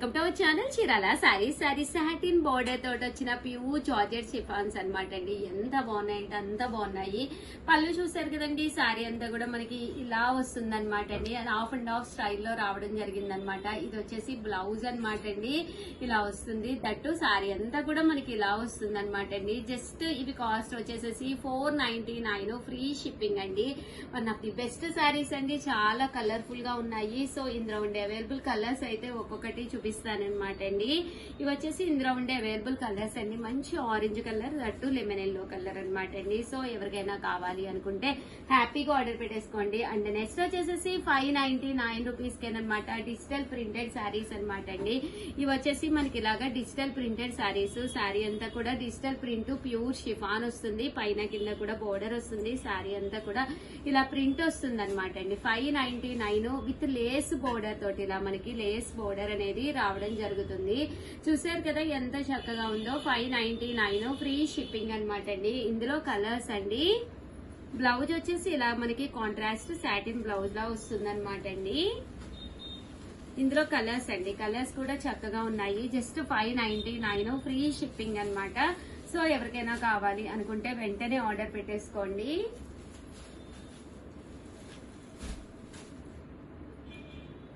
Welcome to our channel Chirala saris satin border తోటి వచ్చిన pure georgette chiffons అనమాట అండి. ఎంత బాగున్నాయి అంటే అంత బాగున్నాయి. పళ్ళు చూసారు కదండి, సారీ అంతా కూడా మనకి ఇలా వస్తుంది అనమాట అండి. అది హాఫ్ అండ్ హాఫ్ స్టైల్లో రావడం జరిగింది అనమాట. ఇది వచ్చేసి బ్లౌజ్ అనమాట అండి, ఇలా వస్తుంది. దట్టు సారీ అంతా కూడా మనకి ఇలా వస్తుంది అనమాట అండి. జస్ట్ ఇవి కాస్ట్ వచ్చేసేసి 499, ఫ్రీ షిప్పింగ్ అండి. One of the best saris అండి, చాలా కలర్ఫుల్ గా ఉన్నాయి. సో ఇందులో ఉండే అవైలబుల్ కలర్స్ అయితే ఒక్కొక్కటి చూపిస్తానమాట అండి. ఇవి వచ్చేసి ఇందులో ఉండే అవైలబుల్ కలర్స్ అండి. మంచి orange colour, that lemon yellow colour అనమాట అండి. సో ఎవరికైనా కావాలి అనుకుంటే హ్యాపీగా ఆర్డర్ పెట్టేసుకోండి. అండ్ నెక్స్ట్ వచ్చేసి 599 రూపీస్ కేనమాట డిజిటల్ ప్రింటెడ్ శారీస్ అనమాట అండి. ఇవి వచ్చేసి మనకి ఇలాగా డిజిటల్ ప్రింటెడ్ శారీస్. శారీ అంతా కూడా డిజిటల్ ప్రింట్ ప్యూర్ షిఫాన్ వస్తుంది. పైన కింద కూడా బోర్డర్ వస్తుంది. శారీ అంతా కూడా ఇలా ప్రింట్ వస్తుంది అనమాట అండి. 599 విత్ లేస్ బోర్డర్ తోటి ఇలా మనకి లేస్ బోర్డర్ అనేది రావడం జరుగుతుంది. చూసారు కదా ఎంత చక్కగా ఉందో. 599 ఫ్రీ షిప్పింగ్ అనమాట అండి. ఇందులో కలర్స్ అండి. బ్లౌజ్ వచ్చేసి ఇలా మనకి కాంట్రాస్ట్ సాటిన్ బ్లౌజ్ లా వస్తుంది అనమాట అండి. ఇందులో కలర్స్ అండి, కలర్స్ కూడా చక్కగా ఉన్నాయి. జస్ట్ 599 ఫ్రీ షిప్పింగ్ అనమాట. సో ఎవరికైనా కావాలి అనుకుంటే వెంటనే ఆర్డర్ పెట్టేసుకోండి.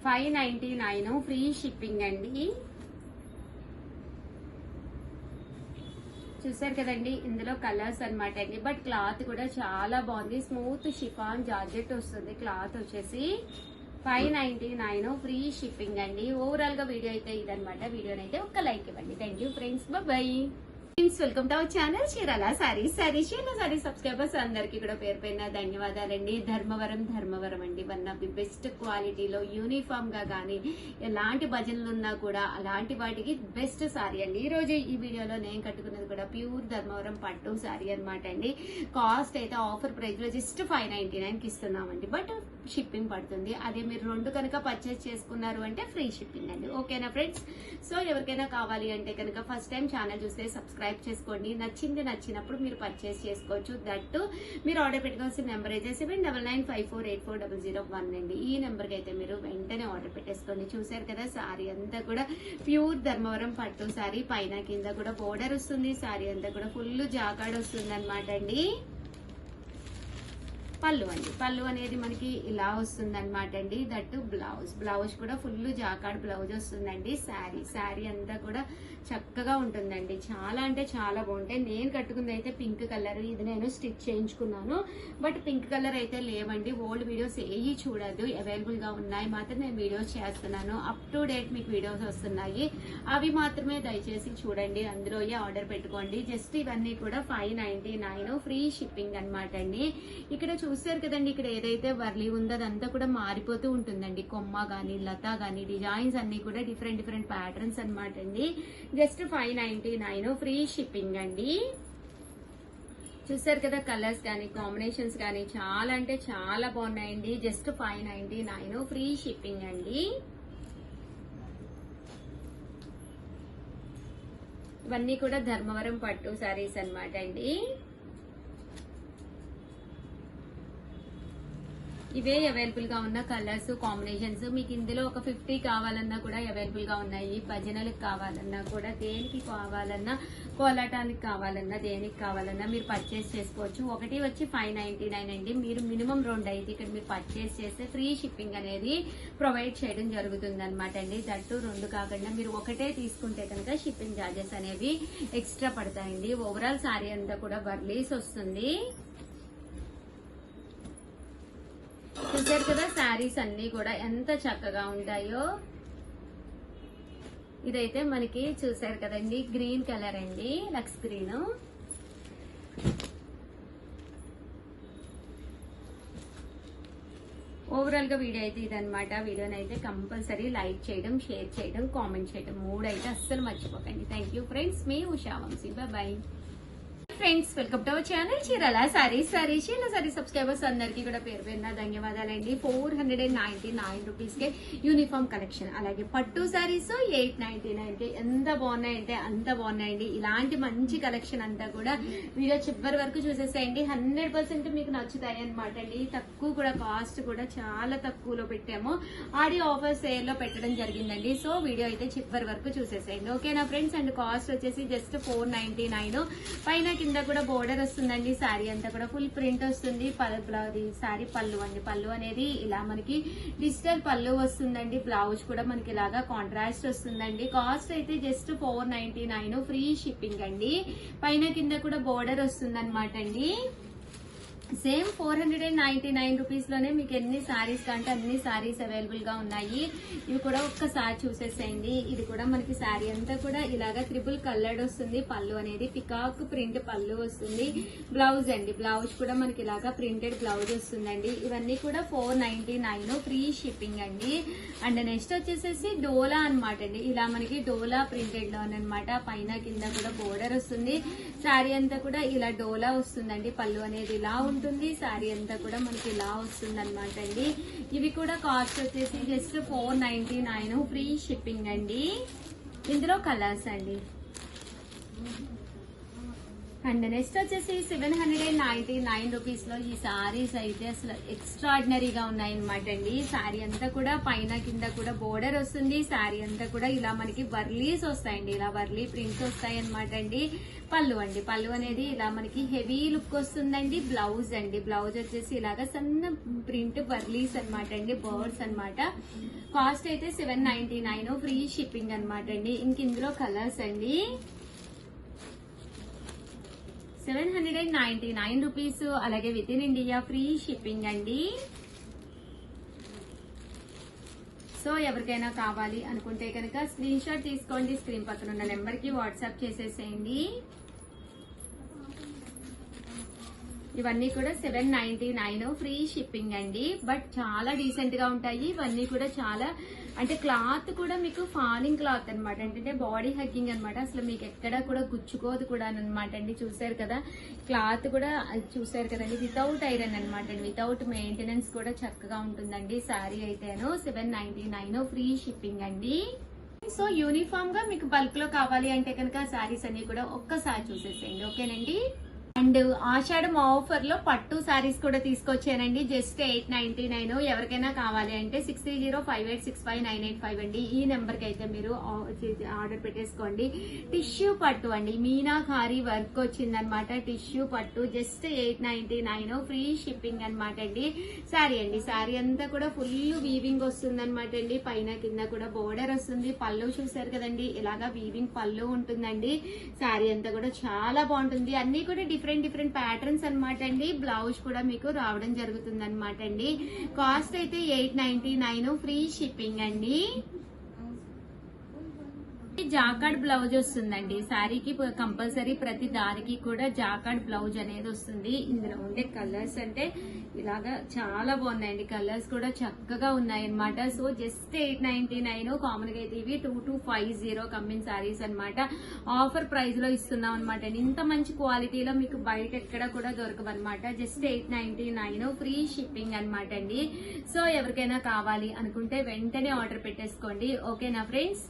599 ఫ్రీ షిప్పింగ్ అండి. చూసారు కదండి, ఇందులో కలర్స్ అనమాట అండి. బట్ క్లాత్ కూడా చాలా బాగుంది. స్మూత్ షిఫాన్ జార్జెట్ వస్తుంది క్లాత్ వచ్చేసి. 599 ఫ్రీ షిప్పింగ్ అండి. ఓవరాల్ గా వీడియో అయితే ఇదనమాట. వీడియోనైతే ఒక్క లైక్ ఇవ్వండి. Thank you friends, by. Welcome to our channel Chirala Sarees subscribers అందరికి కూడా పేరు పైన ధన్యవాదాలండి. ధర్మవరం అండి. వన్ ఆఫ్ ది బెస్ట్ క్వాలిటీలో యూనిఫామ్ గా గానీ ఎలాంటి భజనలు ఉన్నా కూడా అలాంటి వాటికి బెస్ట్ సారీ అండి. ఈ రోజు ఈ వీడియోలో నేను కట్టుకున్నది కూడా ప్యూర్ ధర్మవరం పట్టు సారీ అనమాట అండి. కాస్ట్ అయితే ఆఫర్ ప్రైస్ లో జస్ట్ 599 కి ఇస్తున్నామండి. బట్ షిప్పింగ్ పడుతుంది. అదే మీరు రెండు కనుక పర్చేస్ చేసుకున్నారు అంటే ఫ్రీ షిప్పింగ్ అండి. ఓకేనా ఫ్రెండ్స్? సో ఎవరికైనా కావాలి అంటే కనుక ఫస్ట్ టైం ఛానల్ చూస్తే సబ్స్క్రైబ్ చేసుకోండి. నచ్చినప్పుడు మీరు పర్చేస్ చేసుకోవచ్చు. దట్టు మీరు ఆర్డర్ పెట్టుకోవాల్సిన నెంబర్ అయితే 7995484001 అండి. ఈ నెంబర్ కి అయితే మీరు వెంటనే ఆర్డర్ పెట్టేసుకోండి. చూసారు కదా, సారీ అంతా కూడా ప్యూర్ ధర్మవరం పట్టు సారీ. పైన కింద కూడా బోర్డర్ వస్తుంది. సారీ అంతా కూడా ఫుల్ జాకాడ్ వస్తుంది అనమాట అండి. పళ్ళు అండి, పళ్ళు అనేది మనకి ఇలా వస్తుంది అనమాట అండి. దట్టు బ్లౌజ్ కూడా ఫుల్ జాకాడ్ బ్లౌజ్ వస్తుందండి. శారీ అంతా కూడా చక్కగా ఉంటుందండి. చాలా అంటే చాలా బాగుంటాయి. నేను కట్టుకుంది అయితే పింక్ కలర్. ఇది నేను స్టిచ్ చేయించుకున్నాను. బట్ పింక్ కలర్ అయితే లేవండి. ఓల్డ్ వీడియోస్ ఏవి చూడద్దు, అవైలబుల్ గా ఉన్నాయి మాత్రం నేను వీడియోస్ చేస్తున్నాను. అప్ టు డేట్ మీకు వీడియోస్ వస్తున్నాయి, అవి మాత్రమే దయచేసి చూడండి. అందులో ఆర్డర్ పెట్టుకోండి. జస్ట్ ఇవన్నీ కూడా 599 ఫ్రీ షిప్పింగ్ అనమాట అండి. ఇక్కడ చూసారు కదండి, ఇక్కడ ఏదైతే వర్లీ ఉందో అదంతా కూడా మారిపోతూ ఉంటుందండి. కొమ్మ గానీ లత గానీ డిజైన్స్ అన్ని కూడా డిఫరెంట్ ప్యాటర్న్స్ అనమాట అండి. జస్ట్ 599 ఫ్రీ షిప్పింగ్ అండి. చూసారు కదా, కలర్స్ కానీ కాంబినేషన్స్ కానీ చాలా అంటే చాలా బాగున్నాయండి. జస్ట్ 599 ఫ్రీ షిప్పింగ్ అండి. ఇవన్నీ కూడా ధర్మవరం పట్టు సారీస్ అనమాట అండి. ఇవే అవైలబుల్ గా ఉన్న కలర్స్ కాంబినేషన్స్. మీకు ఇందులో ఒక 50 కావాలన్నా కూడా అవైలబుల్ గా ఉన్నాయి. భజనలకు కావాలన్నా కూడా, దేనికి కావాలన్నా, కోలాటానికి కావాలన్నా, దేనికి కావాలన్నా మీరు పర్చేస్ చేసుకోవచ్చు. ఒకటి వచ్చి 599 అండి. మీరు మినిమం 2 అయితే ఇక్కడ మీరు పర్చేస్ చేస్తే ఫ్రీ షిప్పింగ్ అనేది ప్రొవైడ్ చేయడం జరుగుతుంది అనమాట అండి. దట్టు 2 కాకుండా మీరు ఒకటే తీసుకుంటే కనుక షిప్పింగ్ ఛార్జెస్ అనేవి ఎక్స్ట్రా పడతాయండి. ఓవరాల్ సారీ అంతా కూడా వర్లీస్ వస్తుంది. చూసారు కదా, శారీస్ అన్ని కూడా ఎంత చక్కగా ఉంటాయో. ఇదైతే మనకి చూసారు కదండి, గ్రీన్ కలర్ అండి, లక్స్ గ్రీన్. ఓవరాల్ గా వీడియో అయితే ఇదనమాట. వీడియోని అయితే కంపల్సరీ లైక్ చేయడం, షేర్ చేయడం, కామెంట్ చేయడం 3 అయితే అస్సలు మర్చిపోకండి. థ్యాంక్ యూ ఫ్రెండ్స్, మీ Usha Vamsi. Bye. Friends, welcome to our channel Chirala Sarees. Chirala Sarees subscribers అందరికీ కూడా పేరు పేరున ధన్యవాదాలండి. 499 రూపీస్ కే యూనిఫామ్ కలెక్షన్, అలాగే పట్టు సారీస్ 899 కే ఎంత బాగున్నాయంటే అంత బాగున్నాయండి. ఇలాంటి మంచి కలెక్షన్ అంతా కూడా వీడియో చివరి వరకు చూసేసేయండి. 100% మీకు నచ్చుతాయి అనమాట అండి. తక్కువ కూడా, కాస్ట్ కూడా చాలా తక్కువలో పెట్టాము. ఆడియో ఆఫర్ సేల్ లో పెట్టడం జరిగిందండి. సో వీడియో అయితే చివరి వరకు చూసేసేయండి, ఓకేనా ఫ్రెండ్స్. అండ్ కాస్ట్ వచ్చేసి జస్ట్ 499. పైన కింద కూడా బోర్డర్ వస్తుందండి. శారీ అంతా కూడా ఫుల్ ప్రింట్ వస్తుంది. శారీ పళ్ళు అండి. పళ్ళు అనేది ఇలా మనకి డిజిటల్ పళ్ళు వస్తుందండి. బ్లౌజ్ కూడా మనకి ఇలాగా కాంట్రాస్ట్ వస్తుందండి. కాస్ట్ అయితే జస్ట్ 499, ఫ్రీ షిప్పింగ్ అండి. పైన కింద కూడా బోర్డర్ వస్తుంది అనమాట అండి. సేమ్ 499 రూపీస్ లోనే మీకు ఎన్ని సారీస్ కంటే అన్ని సారీస్ అవైలబుల్ గా ఉన్నాయి. ఇవి కూడా ఒక్కసారి చూసేసేయండి. ఇది కూడా మనకి శారీ అంతా కూడా ఇలాగా ట్రిపుల్ కలర్డ్ వస్తుంది. పళ్ళు అనేది పికాక్ ప్రింట్ పళ్ళు వస్తుంది. బ్లౌజ్ అండి, బ్లౌజ్ కూడా మనకి ఇలాగా ప్రింటెడ్ బ్లౌజ్ వస్తుందండి. ఇవన్నీ కూడా 499, ఫ్రీ షిప్పింగ్ అండి. అండ్ నెక్స్ట్ వచ్చేసేసి డోలా అనమాట అండి. ఇలా మనకి డోలా ప్రింటెడ్ లో అనమాట. పైన కింద కూడా బోర్డర్ వస్తుంది. శారీ అంతా కూడా ఇలా డోలా వస్తుందండి. పళ్ళు అనేది ఇలా ఉంటుంది. శారీ అంతా కూడా మనకి ఇలా వస్తుంది అనమాట అండి. ఇవి కూడా కాస్ట్ వచ్చేసి జస్ట్ 499, ఫ్రీ షిప్పింగ్ అండి. ఇందులో కలర్స్ అండి. అండ్ నెక్స్ట్ వచ్చేసి 799 రూపీస్ లో ఈ సారీస్ అయితే అసలు ఎక్స్ట్రాడినరీగా ఉన్నాయన్నమాట అండి. శారీ అంతా కూడా పైన కింద కూడా బోర్డర్ వస్తుంది. శారీ అంతా కూడా ఇలా మనకి వర్లీస్ వస్తాయండి. ఇలా వర్లీ ప్రింట్స్ వస్తాయి అనమాట అండి. పళ్ళు అండి, పళ్ళు అనేది ఇలా మనకి హెవీ లుక్ వస్తుందండి. బ్లౌజ్ అండి, బ్లౌజ్ వచ్చేసి ఇలాగా సన్న ప్రింట్ వర్లీస్ అనమాట అండి, బర్డ్స్ అనమాట. కాస్ట్ అయితే 799, ఫ్రీ షిప్పింగ్ అనమాట అండి. ఇంక ఇందులో కలర్స్ అండి. 799 రూపీస్, అలాగే with in India free shipping అండి. సో ఎవరికైనా కావాలి అనుకుంటే కనుక స్క్రీన్ షాట్ తీసుకోండి. స్క్రీన్ పక్కన ఉన్న నెంబర్ కి వాట్సాప్ చేసేసేయండి. ఇవన్నీ కూడా 799, ఫ్రీ షిప్పింగ్ అండి. బట్ చాలా డీసెంట్ గా ఉంటాయి. ఇవన్నీ కూడా చాలా అంటే క్లాత్ కూడా మీకు ఫాలింగ్ క్లాత్ అనమాట. అంటే బాడీ హగ్గింగ్ అనమాట. అసలు మీకు ఎక్కడ కూడా గుచ్చుకోదు కూడా అనమాట అండి. చూసారు కదా క్లాత్ కూడా, చూసారు కదండి, వితౌట్ ఐరన్ అనమాట అండి. వితౌట్ మెయింటెనెన్స్ కూడా చక్కగా ఉంటుందండి. శారీ అయితేను 799, ఫ్రీ షిప్పింగ్ అండి. సో యూనిఫామ్ గా మీకు బల్క్ లో కావాలి అంటే కనుక శారీస్ అన్ని కూడా ఒక్కసారి చూసేసేయండి, ఓకేనండి. అండ్ ఆషాఢం ఆఫర్ లో పట్టు సారీస్ కూడా తీసుకొచ్చానండి. జస్ట్ 899. ఎవరికైనా కావాలి అంటే 6058659885 అండి. ఈ నెంబర్ కి అయితే మీరు ఆర్డర్ పెట్టేసుకోండి. టిష్యూ పట్టు అండి, మీనాకారి వర్క్ వచ్చిందనమాట. టిష్యూ పట్టు జస్ట్ 899, ఫ్రీ షిప్పింగ్ అనమాట అండి. శారీ అండి, శారీ అంతా కూడా ఫుల్ వీవింగ్ వస్తుంది అనమాట అండి. పైన కింద కూడా బోర్డర్ వస్తుంది. పళ్ళు చూసారు కదండి, ఇలాగా వీవింగ్ పళ్ళు ఉంటుందండి. శారీ అంతా కూడా చాలా బాగుంటుంది. అన్ని కూడా డిఫరెంట్ ప్యాటర్న్స్ అనమాట అండి. బ్లౌజ్ కూడా మీకు రావడం జరుగుతుంది అనమాట అండి. కాస్ట్ అయితే 899, ఫ్రీ షిప్పింగ్ అండి. జాకార్డ్ బ్లౌజ్ వస్తుందండి. శారీకి కంపల్సరీ ప్రతి దానికి కూడా జాకార్డ్ బ్లౌజ్ అనేది వస్తుంది. ఇందులో ఉండే కలర్స్ అంటే ఇలాగా చాలా బాగున్నాయండి. కలర్స్ కూడా చక్కగా ఉన్నాయన్నమాట. So just 899. కామన్ గా అయితే ఇవి 2250 కంపెనీ శారీస్ అనమాట. ఆఫర్ ప్రైస్ లో ఇస్తున్నాం అనమాట. ఇంత మంచి క్వాలిటీలో మీకు బయట ఎక్కడ కూడా దొరకవన్నమాట. జస్ట్ 899, ఫ్రీ షిప్పింగ్ అనమాట అండి. సో ఎవరికైనా కావాలి అనుకుంటే వెంటనే ఆర్డర్ పెట్టేసుకోండి, ఓకేనా ఫ్రెండ్స్.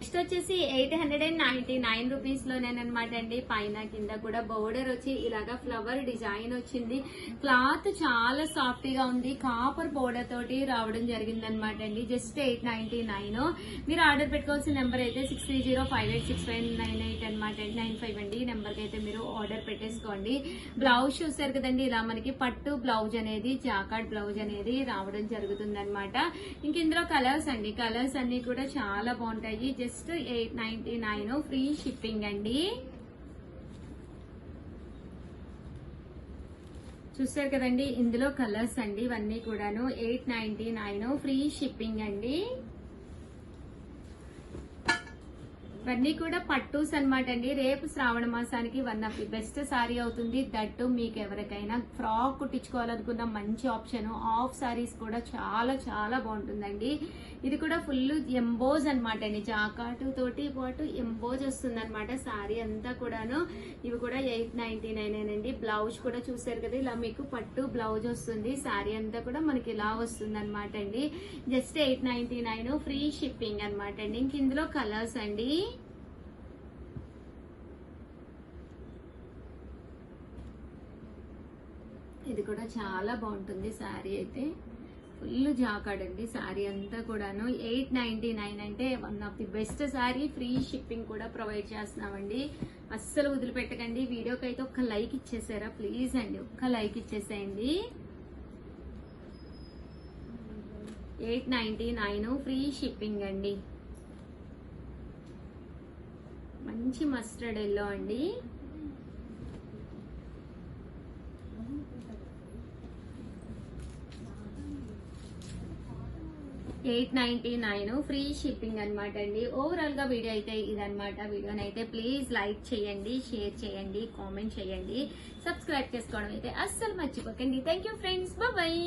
నెక్స్ట్ వచ్చేసి 899 రూపీస్ లోనేనమాట అండి. పైన కింద కూడా బోర్డర్ వచ్చి ఇలాగా ఫ్లవర్ డిజైన్ వచ్చింది. క్లాత్ చాలా సాఫ్ట్ గా ఉంది. కాపర్ బోర్డర్ తోటి రావడం జరిగింది అనమాట అండి. జస్ట్ 899. మీరు ఆర్డర్ పెట్టుకోవాల్సిన నెంబర్ అయితే 6305865998 అనమాట. 95 అండి. ఈ నెంబర్ కి అయితే మీరు ఆర్డర్ పెట్టేసుకోండి. బ్లౌజ్ చూసారు కదండి, ఇలా మనకి పట్టు బ్లౌజ్ అనేది, జాకార్డ్ బ్లౌజ్ అనేది రావడం జరుగుతుంది అనమాట. ఇంక ఇందులో కలర్స్ అండి. కలర్స్ అన్ని కూడా చాలా బాగుంటాయి. జస్ట్ 899, ఫ్రీ షిప్పింగ్ అండి. చూసారు కదండి, ఇందులో కలర్స్ అండి. ఇవన్నీ కూడాను 899, ఫ్రీ షిప్పింగ్ అండి. ఇవన్నీ కూడా పట్టూస్ అనమాట అండి. రేపు శ్రావణ మాసానికి one of the best sorry అవుతుంది. దట్టు మీకు ఎవరికైనా ఫ్రాక్ కుట్టించుకోవాలనుకున్న మంచి ఆప్షన్. ఆఫ్ సారీస్ కూడా చాలా చాలా బాగుంటుందండి. ఇది కూడా ఫుల్ ఎంబోజ్ అనమాట అండి, జాకాటు తోటి పాటు ఎంబోజ్ వస్తుంది అనమాట సారీ అంతా కూడాను. ఇవి కూడా 899 అండి. బ్లౌజ్ కూడా చూసారు కదా, ఇలా మీకు పట్టు బ్లౌజ్ వస్తుంది. సారీ అంతా కూడా మనకి ఇలా వస్తుంది అనమాట అండి. జస్ట్ 899, ఫ్రీ షిప్పింగ్ అనమాట అండి. ఇంక ఇందులో కలర్స్ అండి. ఇది కూడా చాలా బాగుంటుంది సారీ అయితే, ఫుల్ జాకాడ్ అండి సారీ అంతా కూడాను. 899 అంటే one of the best sorry. Free shipping కూడా ప్రొవైడ్ చేస్తున్నామండి. అస్సలు వదిలిపెట్టకండి. వీడియోకి అయితే ఒక్క లైక్ ఇచ్చేసారా ప్లీజ్ అండి, ఒక్క లైక్ ఇచ్చేసేయండి. 899 ఫ్రీ షిప్పింగ్ అండి. మంచి మస్టర్డ్ ఎల్లో అండి. $899 ఫ్రీ షిప్పింగ్ అనమాట అండి. ఓవరాల్ గా వీడియో అయితే ఇదనమాట. వీడియోని అయితే ప్లీజ్ లైక్ చేయండి, షేర్ చేయండి, కామెంట్ చేయండి, సబ్స్క్రైబ్ చేసుకోవడం అయితే అస్సలు మర్చిపోకండి. Thank you friends, bye.